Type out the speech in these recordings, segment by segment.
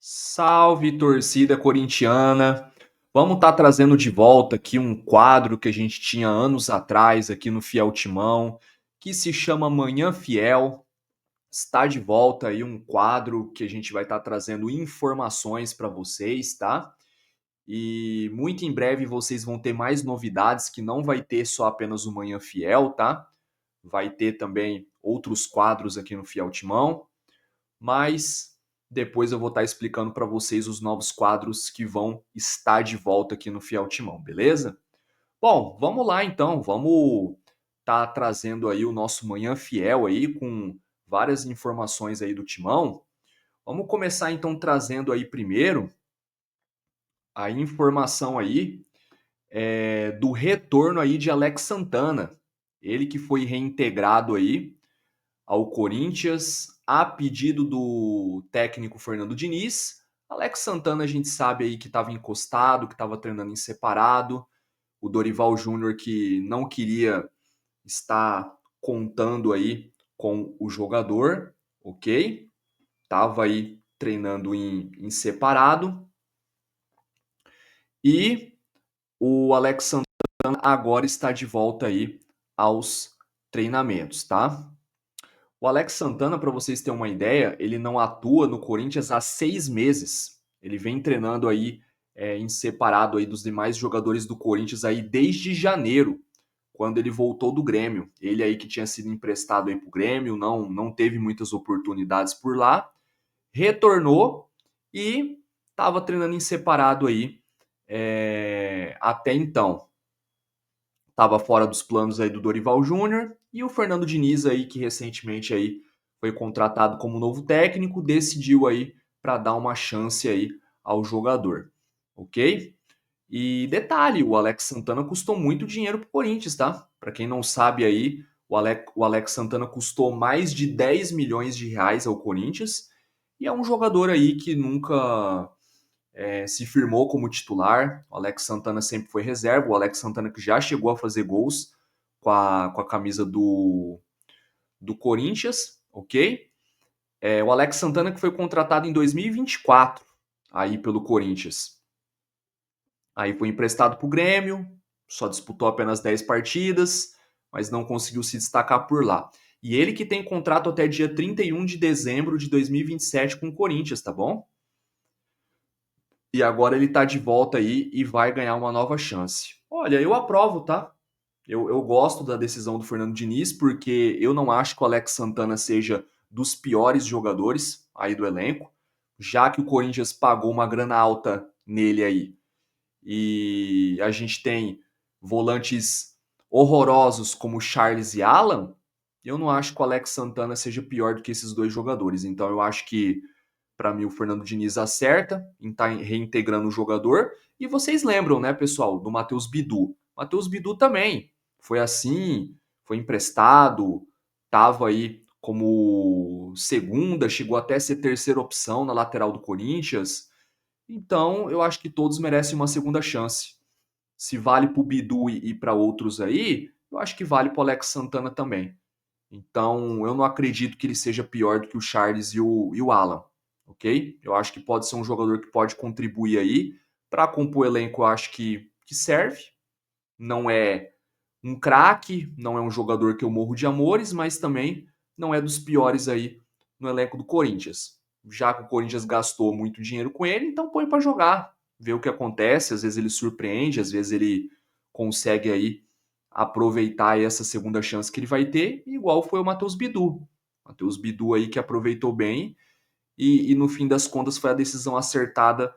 Salve, torcida corintiana! Vamos estar trazendo de volta aqui um quadro que a gente tinha anos atrás aqui no Fiel Timão, que se chama Manhã Fiel. Está de volta aí um quadro que a gente vai estar trazendo informações para vocês, tá? E muito em breve vocês vão ter mais novidades, que não vai ter só apenas o Manhã Fiel, tá? Vai ter também outros quadros aqui no Fiel Timão, mas depois eu vou estar explicando para vocês os novos quadros que vão estar de volta aqui no Fiel Timão, beleza? Bom, vamos lá então, vamos estar trazendo aí o nosso Manhã Fiel aí com várias informações aí do Timão. Vamos começar então trazendo aí primeiro a informação aí do retorno aí de Alex Santana, ele que foi reintegrado aí ao Corinthians a pedido do técnico Fernando Diniz. Alex Santana a gente sabe aí que estava encostado, que estava treinando em separado. O Dorival Júnior que não queria estar contando aí com o jogador, ok? Tava aí treinando em separado. E o Alex Santana agora está de volta aí aos treinamentos, tá? O Alex Santana, para vocês terem uma ideia, ele não atua no Corinthians há 6 meses. Ele vem treinando aí em separado aí dos demais jogadores do Corinthians aí desde janeiro, quando ele voltou do Grêmio. Ele aí que tinha sido emprestado aí para o Grêmio, não teve muitas oportunidades por lá, retornou e estava treinando em separado aí até então. Estava fora dos planos aí do Dorival Júnior e o Fernando Diniz aí que recentemente aí foi contratado como novo técnico, decidiu aí para dar uma chance aí ao jogador, ok? E detalhe, o Alex Santana custou muito dinheiro para o Corinthians, tá? Para quem não sabe aí, o Alex Santana custou mais de 10 milhões de reais ao Corinthians e é um jogador aí que nunca se firmou como titular. O Alex Santana sempre foi reserva. O Alex Santana que já chegou a fazer gols com a camisa do Corinthians, ok? O Alex Santana que foi contratado em 2024 aí pelo Corinthians. Aí foi emprestado para o Grêmio, só disputou apenas 10 partidas, mas não conseguiu se destacar por lá. E ele que tem contrato até dia 31 de dezembro de 2027 com o Corinthians, tá bom? E agora ele tá de volta aí e vai ganhar uma nova chance. Olha, eu aprovo, tá? Eu gosto da decisão do Fernando Diniz, porque eu não acho que o Alex Santana seja dos piores jogadores aí do elenco, já que o Corinthians pagou uma grana alta nele aí. E a gente tem volantes horrorosos como Charles e Alan, eu não acho que o Alex Santana seja pior do que esses dois jogadores. Então eu acho que para mim, o Fernando Diniz acerta em estar reintegrando o jogador. E vocês lembram, né, pessoal, do Matheus Bidu. Matheus Bidu também foi assim, foi emprestado, estava aí como segunda, chegou até a ser terceira opção na lateral do Corinthians. Então, eu acho que todos merecem uma segunda chance. Se vale para o Bidu e para outros aí, eu acho que vale para o Alex Santana também. Então, eu não acredito que ele seja pior do que o Charles e o Alan, ok? Eu acho que pode ser um jogador que pode contribuir aí. Para compor o elenco, eu acho que serve. Não é um craque, não é um jogador que eu morro de amores, mas também não é dos piores aí no elenco do Corinthians. Já que o Corinthians gastou muito dinheiro com ele, então põe para jogar, ver o que acontece. Às vezes ele surpreende, às vezes ele consegue aí aproveitar essa segunda chance que ele vai ter, igual foi o Matheus Bidu. Matheus Bidu aí que aproveitou bem e no fim das contas foi a decisão acertada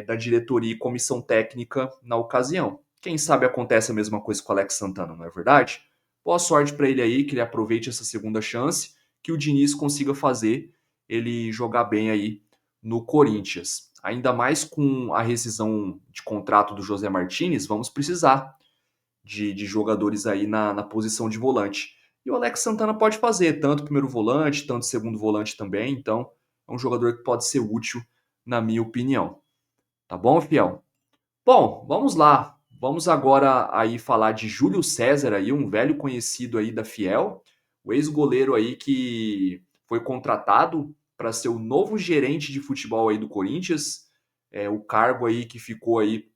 da diretoria e comissão técnica na ocasião. Quem sabe acontece a mesma coisa com o Alex Santana, não é verdade? Boa sorte para ele aí, que ele aproveite essa segunda chance, que o Diniz consiga fazer ele jogar bem aí no Corinthians. Ainda mais com a rescisão de contrato do José Martinez, vamos precisar de jogadores aí na posição de volante. E o Alex Santana pode fazer tanto primeiro volante, tanto segundo volante também. Então, é um jogador que pode ser útil, na minha opinião. Tá bom, fiel? Bom, vamos lá. Vamos agora aí falar de Júlio César aí, um velho conhecido aí da Fiel, o ex-goleiro aí que foi contratado para ser o novo gerente de futebol aí do Corinthians, o cargo aí que ficou aí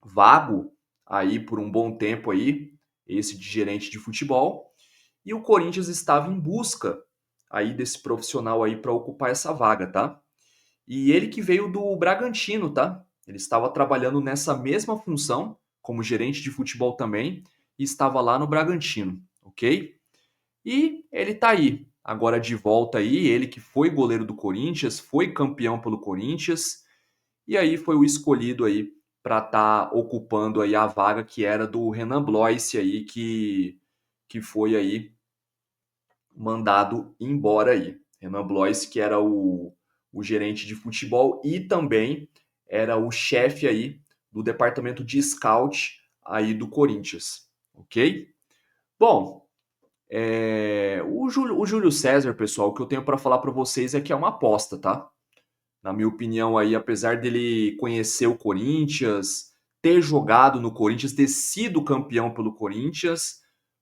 vago aí por um bom tempo aí, esse de gerente de futebol, e o Corinthians estava em busca aí desse profissional aí para ocupar essa vaga, tá? E ele que veio do Bragantino, tá? Ele estava trabalhando nessa mesma função, como gerente de futebol também, e estava lá no Bragantino, ok? E ele tá aí, agora de volta aí, ele que foi goleiro do Corinthians, foi campeão pelo Corinthians, e aí foi o escolhido aí para estar ocupando aí a vaga que era do Renan Blois aí, que foi aí mandado embora aí. Renan Blois, que era o gerente de futebol e também era o chefe aí do departamento de scout aí do Corinthians, ok? Bom, o Júlio César, pessoal, o que eu tenho para falar para vocês é que é uma aposta, tá? Na minha opinião aí, apesar dele conhecer o Corinthians, ter jogado no Corinthians, ter sido campeão pelo Corinthians,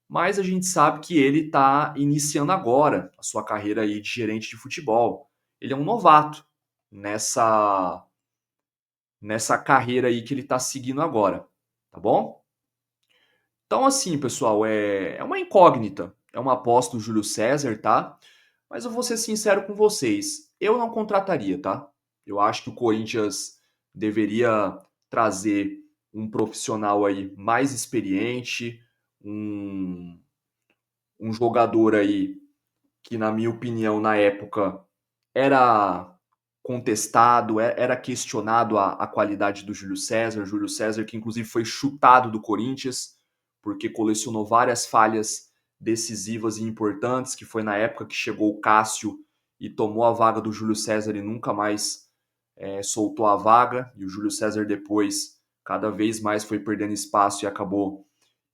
mas a gente sabe que ele está iniciando agora a sua carreira aí de gerente de futebol. Ele é um novato nessa carreira aí que ele está seguindo agora, tá bom? Então assim, pessoal, é uma incógnita, é uma aposta do Júlio César, tá? Mas eu vou ser sincero com vocês, eu não contrataria, tá? Eu acho que o Corinthians deveria trazer um profissional aí mais experiente, um, um jogador aí que, na minha opinião, na época era contestado, era questionado a qualidade do Júlio César. Júlio César, que inclusive foi chutado do Corinthians, porque colecionou várias falhas decisivas e importantes, que foi na época que chegou o Cássio e tomou a vaga do Júlio César e nunca mais soltou a vaga. E o Júlio César depois, cada vez mais foi perdendo espaço e acabou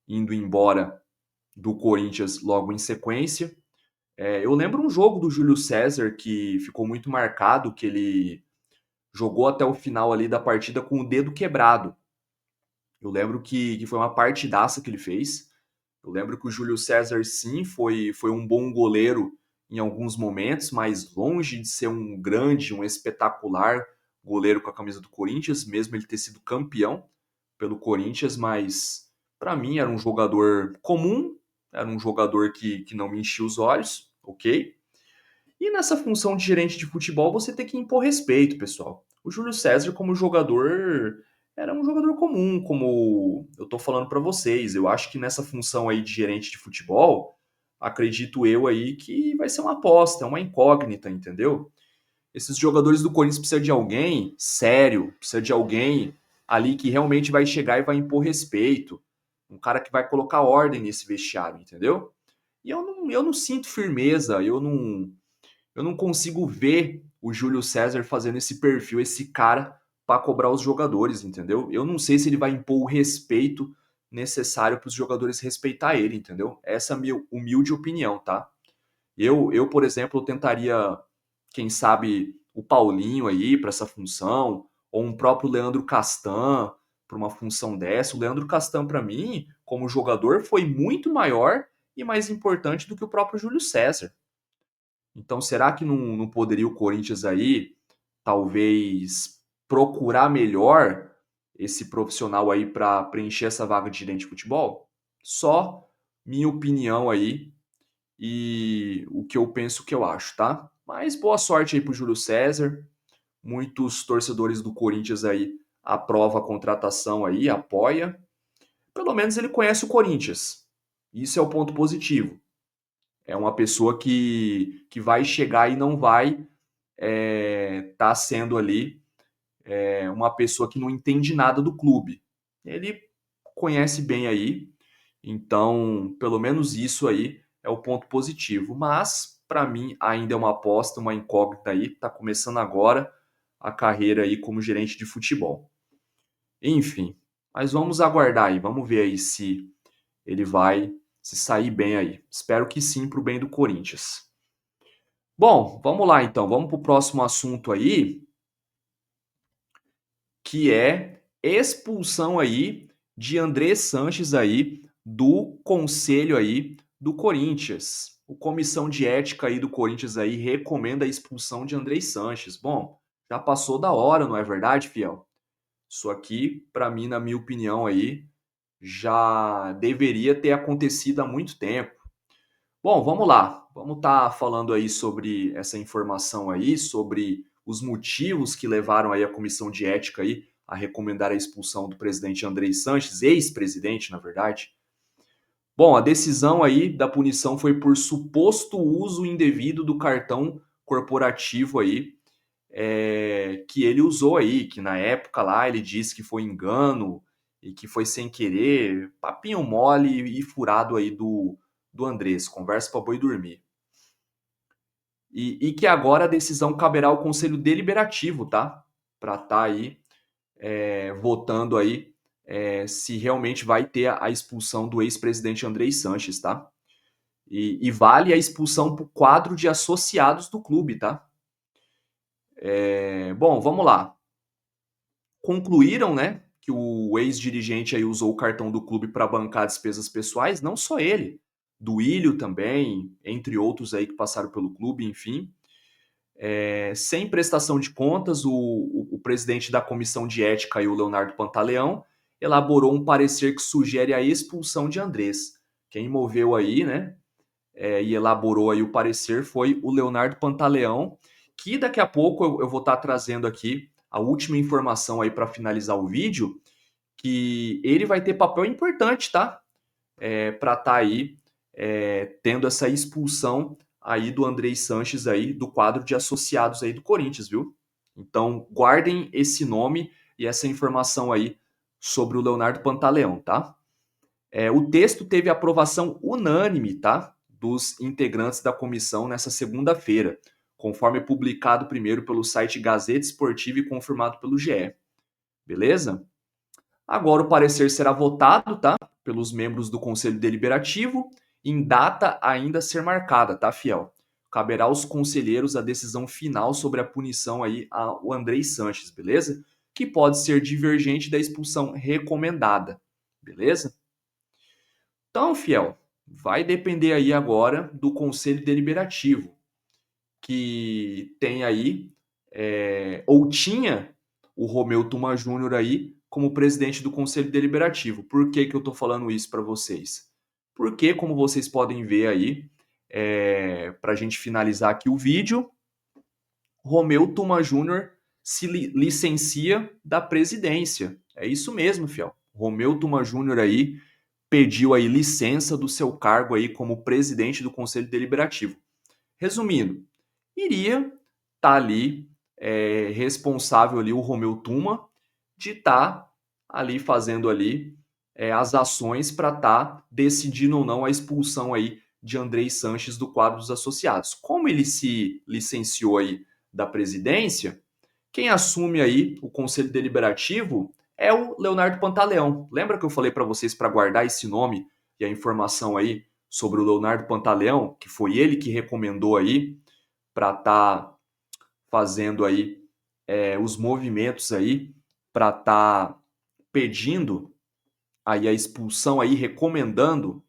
indo embora do Corinthians logo em sequência. Eu lembro um jogo do Júlio César que ficou muito marcado, que ele jogou até o final ali da partida com o dedo quebrado. Eu lembro que foi uma partidaça que ele fez. Eu lembro que o Júlio César, sim, foi um bom goleiro em alguns momentos, mas longe de ser um grande, um espetacular goleiro com a camisa do Corinthians, mesmo ele ter sido campeão pelo Corinthians, mas para mim era um jogador comum, era um jogador que não me enchia os olhos, ok? E nessa função de gerente de futebol, você tem que impor respeito, pessoal. O Júlio César, como jogador, era um jogador comum, como eu tô falando para vocês. Eu acho que nessa função aí de gerente de futebol, acredito eu aí que vai ser uma aposta, uma incógnita, entendeu? Esses jogadores do Corinthians precisam de alguém sério, precisa de alguém ali que realmente vai chegar e vai impor respeito. Um cara que vai colocar ordem nesse vestiário, entendeu? E eu não sinto firmeza, eu não consigo ver o Júlio César fazendo esse perfil, esse cara, para cobrar os jogadores, entendeu? Eu não sei se ele vai impor o respeito necessário para os jogadores respeitar ele, entendeu? Essa é a minha humilde opinião, tá? Por exemplo, eu tentaria, quem sabe, o Paulinho aí para essa função, ou um próprio Leandro Castan para uma função dessa. O Leandro Castan, para mim, como jogador, foi muito maior e mais importante do que o próprio Júlio César. Então, será que não poderia o Corinthians aí, talvez, procurar melhor esse profissional aí para preencher essa vaga de gerente de futebol? Só minha opinião aí e o que eu penso que eu acho, tá? Mas boa sorte aí pro Júlio César. Muitos torcedores do Corinthians aí aprovam a contratação aí, apoia. Pelo menos ele conhece o Corinthians. Isso é o ponto positivo. É uma pessoa que vai chegar e não vai tá sendo ali uma pessoa que não entende nada do clube. Ele conhece bem aí, então pelo menos isso aí é o ponto positivo. Mas para mim ainda é uma aposta, uma incógnita aí. Tá começando agora a carreira aí como gerente de futebol. Enfim, mas vamos aguardar aí, vamos ver aí se ele vai se sair bem aí. Espero que sim, para o bem do Corinthians. Bom, vamos lá então, vamos para o próximo assunto aí, que é expulsão aí de André Sanches aí do conselho aí do Corinthians. o comissão de ética aí do Corinthians aí recomenda a expulsão de Andrei Sanches. Bom, já passou da hora, não é verdade, fiel? Isso aqui, para mim, na minha opinião aí, já deveria ter acontecido há muito tempo. Bom, vamos lá. Vamos estar falando aí sobre essa informação aí, sobre os motivos que levaram aí a comissão de ética aí a recomendar a expulsão do presidente Andrei Sanches, ex-presidente, na verdade. Bom, a decisão aí da punição foi por suposto uso indevido do cartão corporativo aí, que ele usou aí, que na época lá ele disse que foi engano e que foi sem querer, papinho mole e furado aí do Andrés, conversa para boi dormir. E que agora a decisão caberá ao Conselho Deliberativo, tá? Para estar aí votando aí se realmente vai ter a expulsão do ex-presidente Andrei Sanches, tá? E vale a expulsão para o quadro de associados do clube, tá? Bom, vamos lá. Concluíram, né, que o ex-dirigente aí usou o cartão do clube para bancar despesas pessoais, não só ele, do Ilho também, entre outros aí que passaram pelo clube, enfim. Sem prestação de contas, o presidente da comissão de ética, aí, o Leonardo Pantaleão, elaborou um parecer que sugere a expulsão de Andrés. Quem moveu aí, né, e elaborou aí o parecer foi o Leonardo Pantaleão, que daqui a pouco eu vou estar trazendo aqui a última informação aí para finalizar o vídeo, que ele vai ter papel importante, tá? Para estar aí tendo essa expulsão aí do Andrei Sanches aí do quadro de associados aí do Corinthians, viu? Então guardem esse nome e essa informação aí sobre o Leonardo Pantaleão, tá? O texto teve aprovação unânime, tá? Dos integrantes da comissão nessa segunda-feira, conforme publicado primeiro pelo site Gazeta Esportiva e confirmado pelo GE. Beleza? Agora o parecer será votado, tá? Pelos membros do Conselho Deliberativo, em data ainda a ser marcada, tá, fiel? Caberá aos conselheiros a decisão final sobre a punição aí ao Andrei Sanches, beleza? Que pode ser divergente da expulsão recomendada, beleza? Então, fiel, vai depender aí agora do Conselho Deliberativo, que tem aí, ou tinha o Romeu Tuma Júnior aí como presidente do Conselho Deliberativo. Por que que eu estou falando isso para vocês? Porque, como vocês podem ver aí, para a gente finalizar aqui o vídeo, Romeu Tuma Júnior se licencia da presidência. É isso mesmo, fiel. Romeu Tuma Júnior aí pediu aí licença do seu cargo aí como presidente do Conselho Deliberativo. Resumindo, iria estar ali responsável ali o Romeu Tuma de estar ali fazendo ali as ações para estar decidindo ou não a expulsão aí de Andrei Sanches do quadro dos associados. Como ele se licenciou aí da presidência, quem assume aí o Conselho Deliberativo é o Leonardo Pantaleão. Lembra que eu falei para vocês para guardar esse nome e a informação aí sobre o Leonardo Pantaleão, que foi ele que recomendou aí para estar fazendo aí os movimentos aí para estar pedindo aí a expulsão aí, recomendando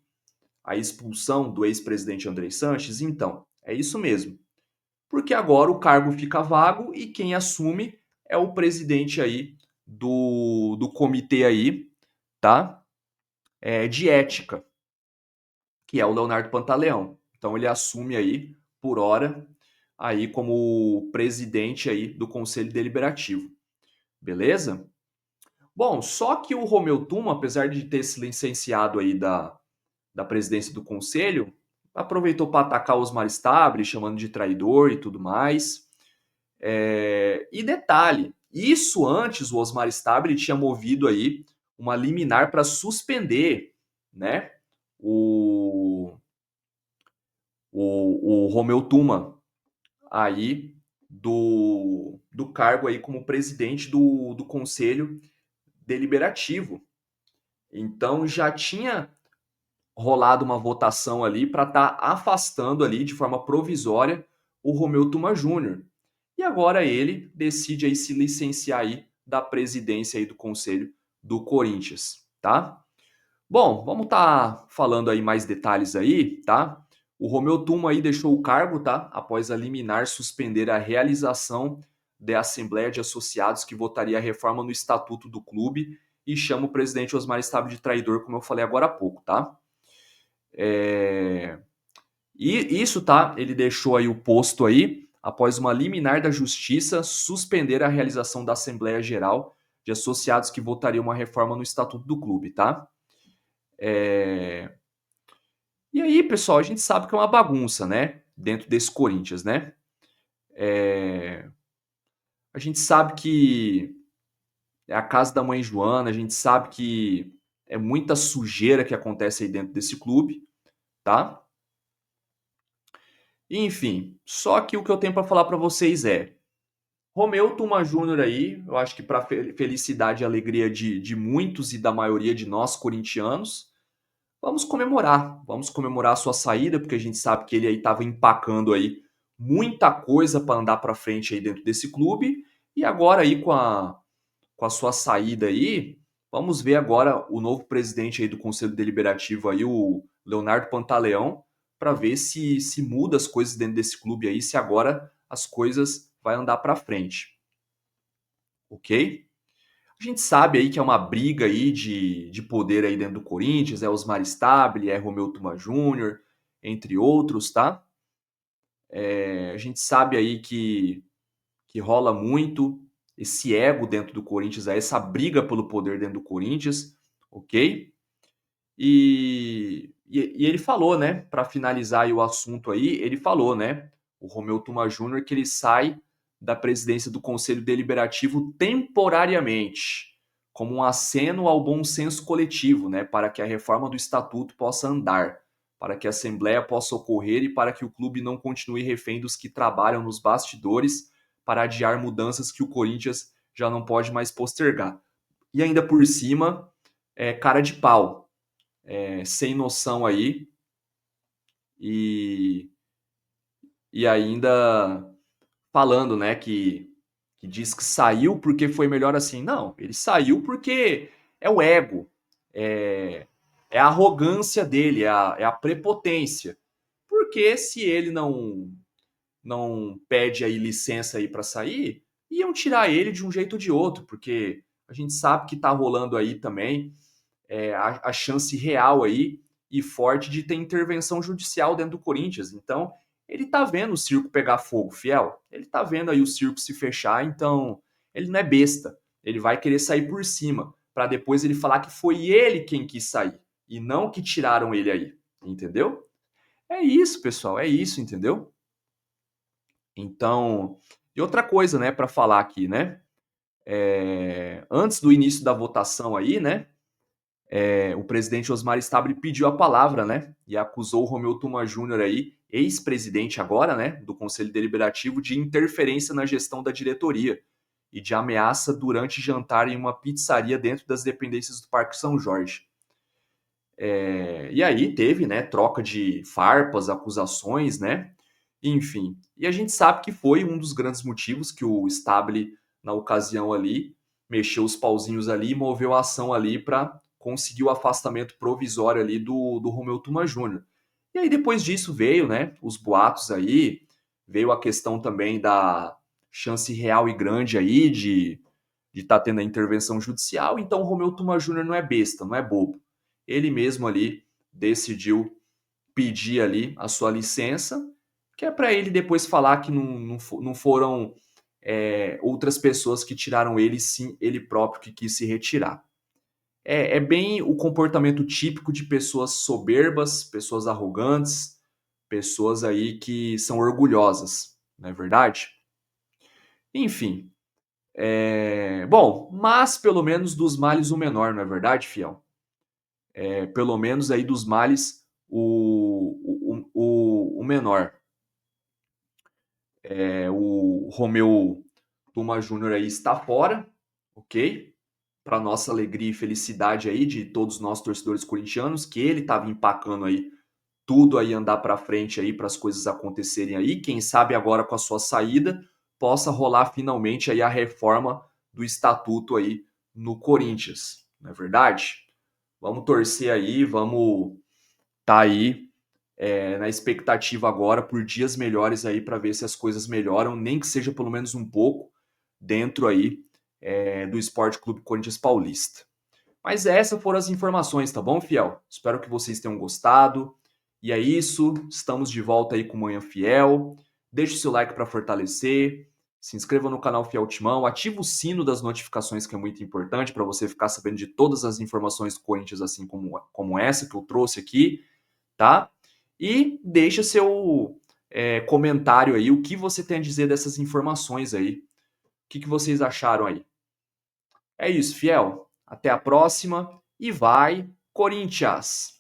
a expulsão do ex-presidente Andrei Sanches? Então, é isso mesmo. Porque agora o cargo fica vago e quem assume é o presidente aí do comitê aí, tá? De ética, que é o Leonardo Pantaleão. Então ele assume aí, por hora, aí como presidente aí do Conselho Deliberativo. Beleza? Bom, só que o Romeu Tuma, apesar de ter se licenciado aí da presidência do conselho, aproveitou para atacar os Osmar Stabile, chamando de traidor e tudo mais. E detalhe, isso antes o Osmar Stabile tinha movido aí uma liminar para suspender, né, o Romeu Tuma aí do cargo aí como presidente do Conselho Deliberativo. Então já tinha rolado uma votação ali para estar afastando ali de forma provisória o Romeu Tuma Júnior. E agora ele decide aí se licenciar aí da presidência aí do Conselho do Corinthians, tá? Bom, vamos estar falando aí mais detalhes aí, tá? O Romeu Tuma aí deixou o cargo, tá? Após a liminar suspender a realização da Assembleia de Associados que votaria a reforma no estatuto do clube e chama o presidente Osmar Stabile de traidor, como eu falei agora há pouco, tá? E isso, tá? Ele deixou aí o posto aí após uma liminar da Justiça suspender a realização da Assembleia Geral de Associados que votaria uma reforma no estatuto do clube, tá? E aí, pessoal, a gente sabe que é uma bagunça, né? Dentro desse Corinthians, né? A gente sabe que é a casa da mãe Joana, a gente sabe que é muita sujeira que acontece aí dentro desse clube, tá? Enfim, só que o que eu tenho para falar para vocês é: Romeu Tuma Júnior aí, eu acho que para felicidade e alegria de muitos e da maioria de nós corintianos, vamos comemorar a sua saída, porque a gente sabe que ele aí estava empacando aí muita coisa para andar para frente aí dentro desse clube, e agora aí com a sua saída aí, vamos ver agora o novo presidente aí do Conselho Deliberativo aí, o Leonardo Pantaleão, para ver se muda as coisas dentro desse clube aí, se agora as coisas vai andar para frente, ok? A gente sabe aí que é uma briga aí de poder aí dentro do Corinthians, é Osmar Stabile, é Romeu Tuma Júnior, entre outros, tá? A gente sabe aí que rola muito esse ego dentro do Corinthians, essa briga pelo poder dentro do Corinthians, ok? E ele falou, né, para finalizar aí o assunto aí, ele falou, né, o Romeu Tuma Júnior, que ele sai da presidência do Conselho Deliberativo temporariamente, como um aceno ao bom senso coletivo, né, para que a reforma do estatuto possa andar, para que a Assembleia possa ocorrer e para que o clube não continue refém dos que trabalham nos bastidores para adiar mudanças que o Corinthians já não pode mais postergar. E ainda por cima, cara de pau, sem noção aí e, e ainda falando, né, que diz que saiu porque foi melhor assim. Não, ele saiu porque é o ego, é, é a arrogância dele, é a prepotência. Porque se ele não pede aí licença aí para sair, iam tirar ele de um jeito ou de outro, porque a gente sabe que tá rolando aí também a chance real aí e forte de ter intervenção judicial dentro do Corinthians. Então, ele tá vendo o circo pegar fogo, fiel. Ele tá vendo aí o circo se fechar, então ele não é besta. Ele vai querer sair por cima, para depois ele falar que foi ele quem quis sair e não que tiraram ele aí, entendeu? É isso, pessoal, é isso, entendeu? Então, e outra coisa, né, para falar aqui, né? Antes do início da votação aí, né? O presidente Osmar Stabile pediu a palavra, né? E acusou o Romeu Tuma Júnior aí, ex-presidente agora, né, do Conselho Deliberativo, de interferência na gestão da diretoria e de ameaça durante jantar em uma pizzaria dentro das dependências do Parque São Jorge. E aí teve, né, troca de farpas, acusações, né? Enfim. E a gente sabe que foi um dos grandes motivos que o Stabile, na ocasião ali, mexeu os pauzinhos ali e moveu a ação ali para conseguir o afastamento provisório ali do Romeu Tuma Júnior. E aí depois disso veio, né, os boatos aí, veio a questão também da chance real e grande aí de estar tendo a intervenção judicial. Então o Romeu Tuma Júnior não é besta, não é bobo. Ele mesmo ali decidiu pedir ali a sua licença, que é para ele depois falar que não foram outras pessoas que tiraram ele, sim ele próprio que quis se retirar. É bem o comportamento típico de pessoas soberbas, pessoas arrogantes, pessoas aí que são orgulhosas, não é verdade? Enfim, bom, mas pelo menos dos males o menor, não é verdade, fiel? Pelo menos aí dos males o menor. O Romeu Tuma Júnior aí está fora, ok? Para nossa alegria e felicidade aí de todos nós torcedores corintianos, que ele estava empacando aí tudo aí andar para frente aí para as coisas acontecerem aí. Quem sabe agora com a sua saída possa rolar finalmente aí a reforma do estatuto aí no Corinthians, não é verdade? Vamos torcer aí, vamos tá aí na expectativa agora por dias melhores aí para ver se as coisas melhoram, nem que seja pelo menos um pouco dentro aí do Esporte Clube Corinthians Paulista. Mas essas foram as informações, tá bom, fiel? Espero que vocês tenham gostado. E é isso, estamos de volta aí com Manhã Fiel. Deixe o seu like para fortalecer. Se inscreva no canal Fiel Timão, ativa o sino das notificações, que é muito importante para você ficar sabendo de todas as informações do Corinthians, assim como essa que eu trouxe aqui, tá? E deixa seu comentário aí, o que você tem a dizer dessas informações aí. O que vocês acharam aí? É isso, fiel. Até a próxima e vai, Corinthians!